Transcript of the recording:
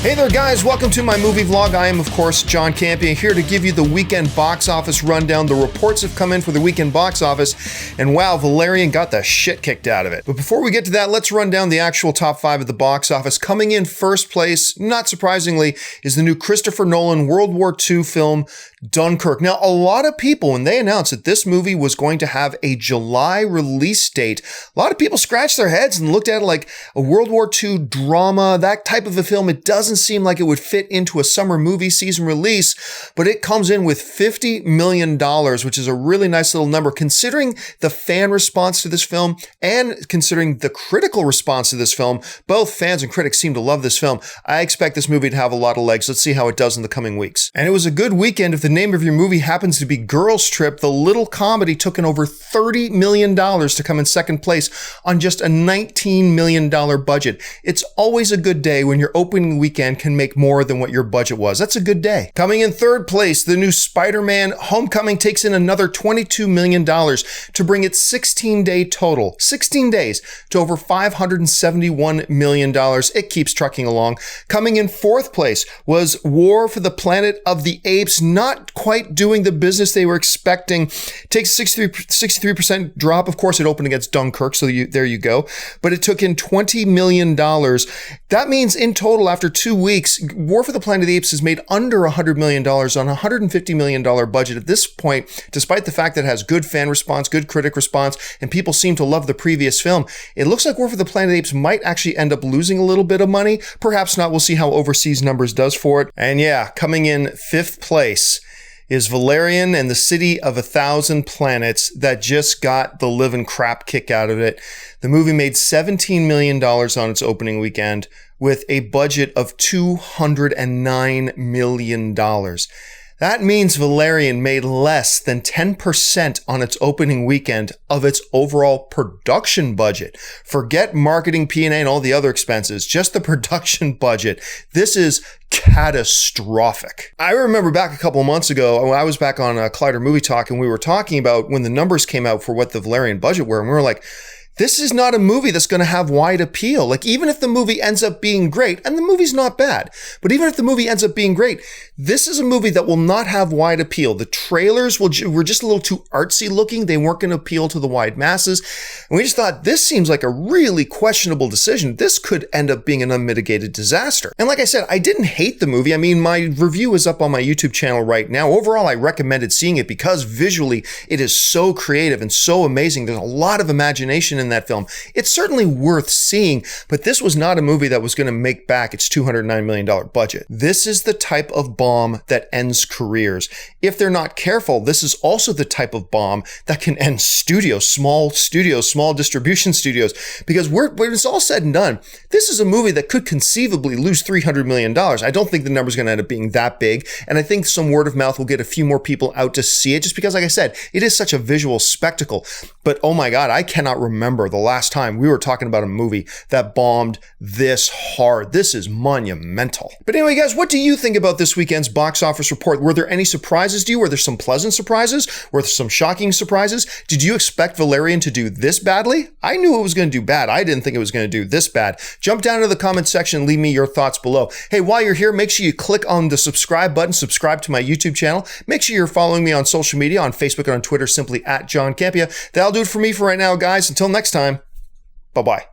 Hey there guys, welcome to my movie vlog. I am of course John Campea, here to give you the weekend box office rundown. The reports have come in for the weekend box office, and wow, Valerian got the shit kicked out of it. But before we get to that, let's run down the actual top 5 of the box office. Coming in first place, not surprisingly, is the new Christopher Nolan World War II film, Dunkirk. Now, a lot of people, when they announced that this movie was going to have a July release date, a lot of people scratched their heads and looked at it like a World War II drama, that type of a film. It doesn't seem like it would fit into a summer movie season release, but it comes in with $50 million, which is a really nice little number considering the fan response to this film and considering the critical response to this film. Both fans and critics seem to love this film. I expect this movie to have a lot of legs. Let's see how it does in the coming weeks. And it was a good weekend. If the name of your movie happens to be Girls Trip, the little comedy took in over $30 million to come in second place on just a $19 million budget. It's always a good day when your opening weekend can make more than what your budget was. That's a good day. Coming in third place, the new Spider-Man Homecoming takes in another $22 million to bring its 16-day total, 16 days, to over $571 million. It keeps trucking along. Coming in fourth place was War for the Planet of the Apes, not quite doing the business they were expecting. Takes 63% drop. Of course, it opened against Dunkirk, so there you go. But it took in $20 million. That means in total, after 2 weeks, War for the Planet of the Apes has made under $100 million on a $150 million budget. At this point, despite the fact that it has good fan response, good critic response, and people seem to love the previous film, it looks like War for the Planet of the Apes might actually end up losing a little bit of money. Perhaps not. We'll see how overseas numbers does for it. And yeah, coming in fifth place is Valerian and the City of 1,000 Planets, that just got the living crap kick out of it. The movie made $17 million on its opening weekend with a budget of $209 million. That means Valerian made less than 10% on its opening weekend of its overall production budget. Forget marketing, P&A, and all the other expenses, just the production budget. This is catastrophic. I remember back a couple of months ago, I was back on Collider Movie Talk, and we were talking about when the numbers came out for what the Valerian budget were, and we were like, this is not a movie that's going to have wide appeal. Like, even if the movie ends up being great, and the movie's not bad, but even if the movie ends up being great, this is a movie that will not have wide appeal. The trailers were just a little too artsy looking. They weren't going to appeal to the wide masses. And we just thought, this seems like a really questionable decision. This could end up being an unmitigated disaster. And like I said, I didn't hate the movie. I mean, my review is up on my YouTube channel right now. Overall, I recommended seeing it because visually it is so creative and so amazing. There's a lot of imagination in that film. It's certainly worth seeing, but this was not a movie that was going to make back its $209 million budget. This is the type of bomb that ends careers. If they're not careful, this is also the type of bomb that can end studios, small distribution studios, because when it's all said and done, this is a movie that could conceivably lose $300 million. I don't think the number's going to end up being that big, and I think some word of mouth will get a few more people out to see it, just because, like I said, it is such a visual spectacle. But oh my God, I cannot remember the last time we were talking about a movie that bombed this hard. This is monumental. But anyway, guys, what do you think about this weekend's box office report? Were there any surprises to you? Were there some pleasant surprises? Were there some shocking surprises? Did you expect Valerian to do this badly? I knew it was going to do bad. I didn't think it was going to do this bad. Jump down to the comment section and leave me your thoughts below. Hey, while you're here, make sure you click on the subscribe button, subscribe to my YouTube channel. Make sure you're following me on social media, on Facebook and on Twitter, simply @John Campea. That'll do it for me for right now, guys. Until next time. Bye-bye.